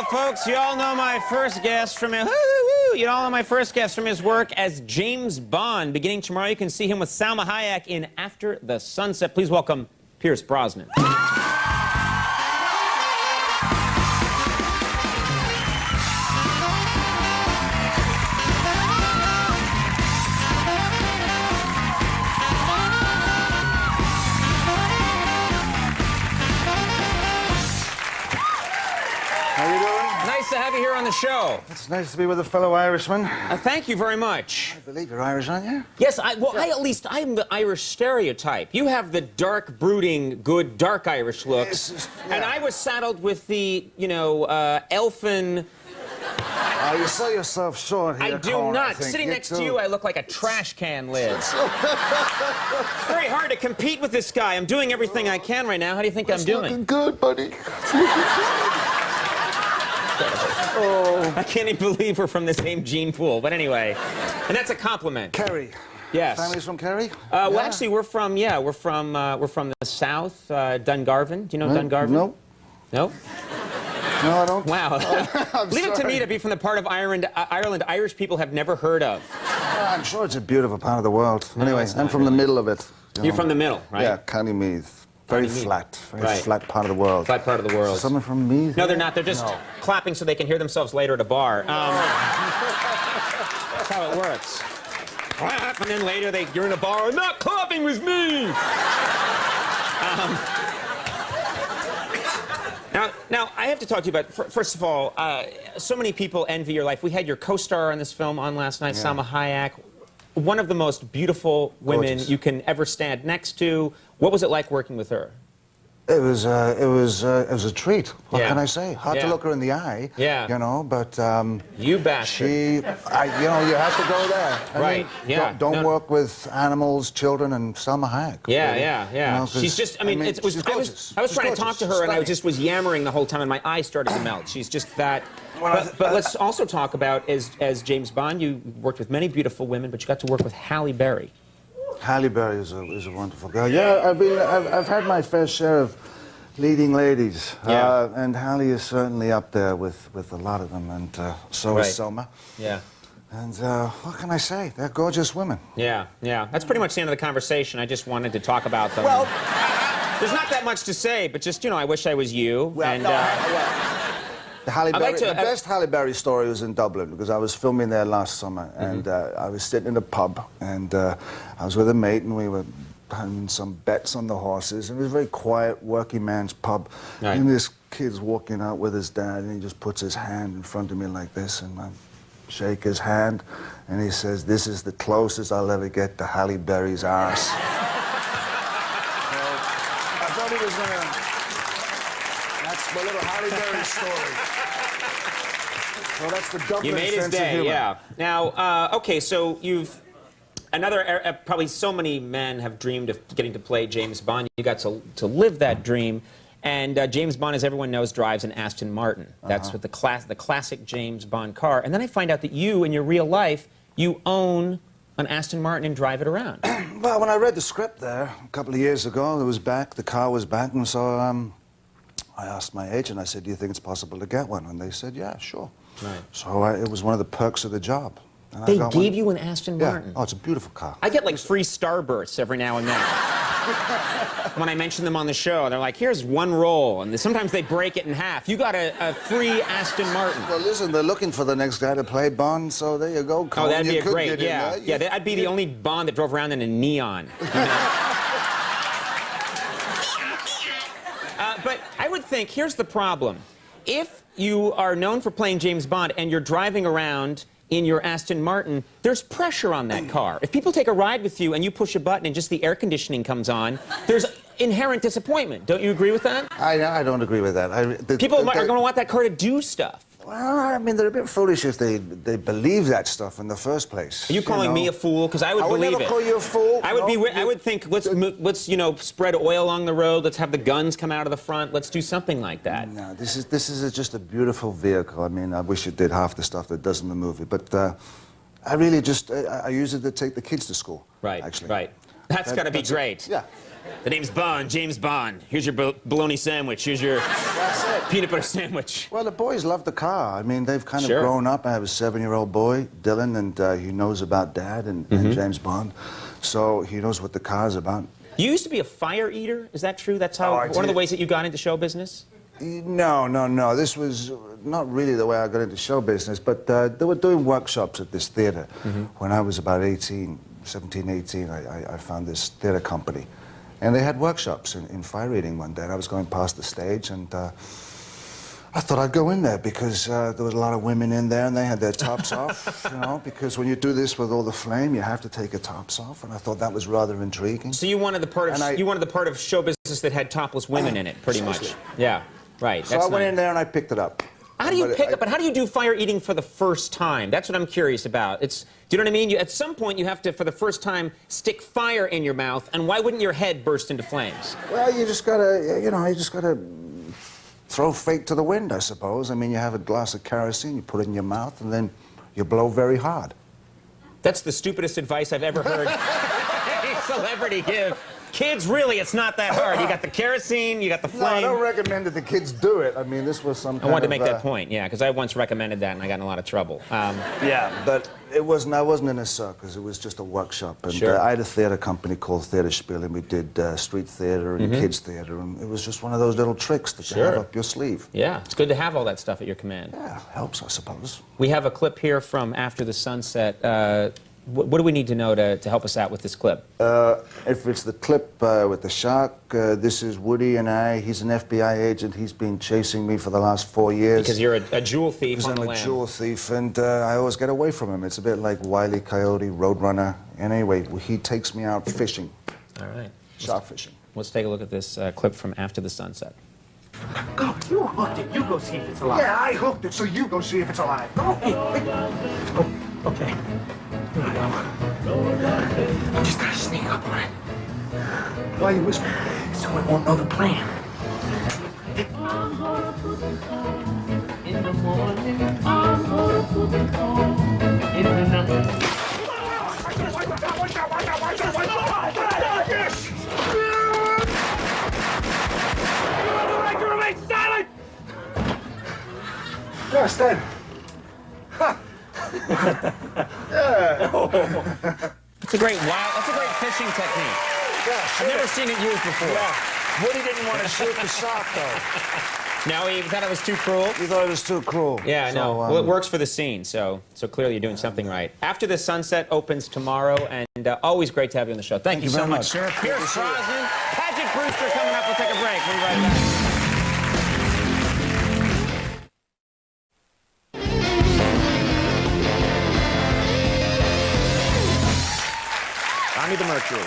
folks, you all know my first guest from his work as James Bond. Beginning tomorrow, you can see him with Salma Hayek in After the Sunset. Please welcome Pierce Brosnan. How you doing? Nice to have you here on the show. It's nice to be with a fellow Irishman. Thank you very much. I believe you're Irish, aren't you? Yes, I'm the Irish stereotype. You have the dark, brooding, good, dark Irish looks. And I was saddled with the, elfin... You sell yourself short here, I do Conan, not. I think. Sitting next to you, I look like a trash can lid. It's very hard to compete with this guy. I'm doing everything I can right now. How do you think I'm doing? Looking good, buddy. Oh. I can't even believe we're from the same gene pool. But anyway, and that's a compliment. Kerry. Yes. Family's from Kerry? Well, actually, we're from the south, Dungarvan. Do you know Dungarvan? No. No? No, I don't. Wow. Leave it to me sorry. to be from the part of Ireland Irish people have never heard of. I'm sure it's a beautiful part of the world. Anyway, I'm from the middle of it. You're from the middle, right? Yeah, County Meath. Very flat. Very flat part of the world. Flat part of the world. Someone from Meath? No, they're not. They're just clapping so they can hear themselves later at a bar. That's how it works. Clap, and then later you're in a bar. I'm not clapping with me. Now, I have to talk to you about, first of all, so many people envy your life. We had your co-star on this film on last night, Salma Hayek. One of the most beautiful women you can ever stand next to. What was it like working with her? It was a treat. What can I say? Hard to look her in the eye. Yeah. But you bastard. you have to go there. Right. Don't work with animals, children, and Salma Hayek. Yeah. She's just. I mean, she's gorgeous. I was trying to talk to her, and I just was yammering the whole time, and my eyes started to melt. She's just that. But let's also talk about as James Bond. You worked with many beautiful women, but you got to work with Halle Berry. Halle Berry is a wonderful girl. Yeah, I've had my fair share of leading ladies, and Halle is certainly up there with a lot of them, and so is Selma. Yeah. And what can I say? They're gorgeous women. Yeah. That's pretty much the end of the conversation. I just wanted to talk about them. Well, there's not that much to say, but just I wish I was you. Well, and, the best Halle Berry story was in Dublin because I was filming there last summer, and I was sitting in a pub, and I was with a mate, and we were having some bets on the horses. And it was a very quiet, working man's pub. Right. And this kid's walking out with his dad, and he just puts his hand in front of me like this, and I shake his hand, and he says, "This is the closest I'll ever get to Halle Berry's arse." So I thought he was gonna... That's my little Halle Berry story. So that's the Dublin You made his day, yeah. Now, okay, so you've... probably so many men have dreamed of getting to play James Bond. You got to live that dream. And James Bond, as everyone knows, drives an Aston Martin. That's what the classic James Bond car. And then I find out that you, in your real life, you own an Aston Martin and drive it around. Well, when I read the script there a couple of years ago, the car was back, and so I asked my agent, I said, "Do you think it's possible to get one?" And they said, "Yeah, sure." Right. So it was one of the perks of the job. And they gave you an Aston Martin? Yeah. Oh, it's a beautiful car. I get, like, free Starbursts every now and then. When I mention them on the show, they're like, here's one roll, and sometimes they break it in half. You got a free Aston Martin. Well, listen, they're looking for the next guy to play Bond, so there you go, Conan. Oh, that'd be great, yeah. Yeah, I'd be the only Bond that drove around in a neon. But I would think, here's the problem. If you are known for playing James Bond and you're driving around in your Aston Martin, there's pressure on that car. If people take a ride with you and you push a button and just the air conditioning comes on, there's inherent disappointment. Don't you agree with that? I don't agree with that. People are going to want that car to do stuff. Well, I mean, they're a bit foolish if they believe that stuff in the first place. Are you calling me a fool? Because I would believe it. I would never call you a fool. I would think, let's spread oil along the road. Let's have the guns come out of the front. Let's do something like that. No, this is just a beautiful vehicle. I mean, I wish it did half the stuff that does in the movie, but I really just I use it to take the kids to school. Right. Actually. Right. That's got to be that's it. great. Yeah. The name's Bond, James Bond. Here's your bologna sandwich. Here's your That's it. peanut butter sandwich. Well, the boys love the car. I mean, they've kind Sure. of grown up. I have a 7-year-old boy, Dylan, and he knows about Dad and James Bond. So he knows what the car's about. You used to be a fire eater. Is that true? That's how Oh, I one of the did. ways that you got into show business? No. This was not really the way I got into show business, but they were doing workshops at this theater. When I was about 17, 18, I found this theater company. And they had workshops in fire eating one day. And I was going past the stage, and I thought I'd go in there because there was a lot of women in there, and they had their tops off, you know, because when you do this with all the flame, you have to take your tops off. And I thought that was rather intriguing. So you wanted the part of you wanted the part of show business that had topless women in it, pretty much. Yeah, right. So I went in there and I picked it up. How do you pick up? But how do you do fire eating for the first time? That's what I'm curious about. Do you know what I mean? At some point, you have to, for the first time, stick fire in your mouth. And why wouldn't your head burst into flames? Well, you just gotta throw fate to the wind, I suppose. I mean, you have a glass of kerosene, you put it in your mouth, and then you blow very hard. That's the stupidest advice I've ever heard any celebrity give. Kids, really, it's not that hard. You got the kerosene, you got the flame. No, I don't recommend that the kids do it. I mean, this was some kind I wanted to make that point, yeah, because I once recommended that and I got in a lot of trouble. Yeah, but I wasn't in a circus. It was just a workshop. And Sure. I had a theater company called Theater Spiel, and we did street theater and kids theater, and it was just one of those little tricks that you have up your sleeve. Yeah, it's good to have all that stuff at your command. Yeah, helps, I suppose. We have a clip here from After the Sunset. What do we need to know to help us out with this clip? If it's the clip with the shark, this is Woody and I. He's an FBI agent. He's been chasing me for the last 4 years. Because you're a jewel thief Because on the I'm a lam. jewel thief, and I always get away from him. It's a bit like Wile E. Coyote, Roadrunner. And anyway, he takes me out fishing, All right. shark fishing. Let's take a look at this clip from After the Sunset. Go, you hooked it. You go see if it's alive. Yeah, I hooked it, so you go see if it's alive. Go. Hey. Oh, okay. Here we go. You just gotta sneak up on it. Why are you whispering? So it won't know the plan. In the morning, I'm gonna put the call in the night. Yeah, it's dead. That's a great fishing technique. I've never seen it used before. Yeah. Woody didn't want to shoot the shark, though. No, he thought it was too cruel. He thought it was too cruel. Yeah, So, no. Well, it works for the scene, so clearly you're doing something right. After the Sunset opens tomorrow, and always great to have you on the show. Thank you so very much. much, sir. Good Here's to see you. Brosnan, Paget Brewster coming up. We'll take a break. We'll be right back. Tommy the Mercury.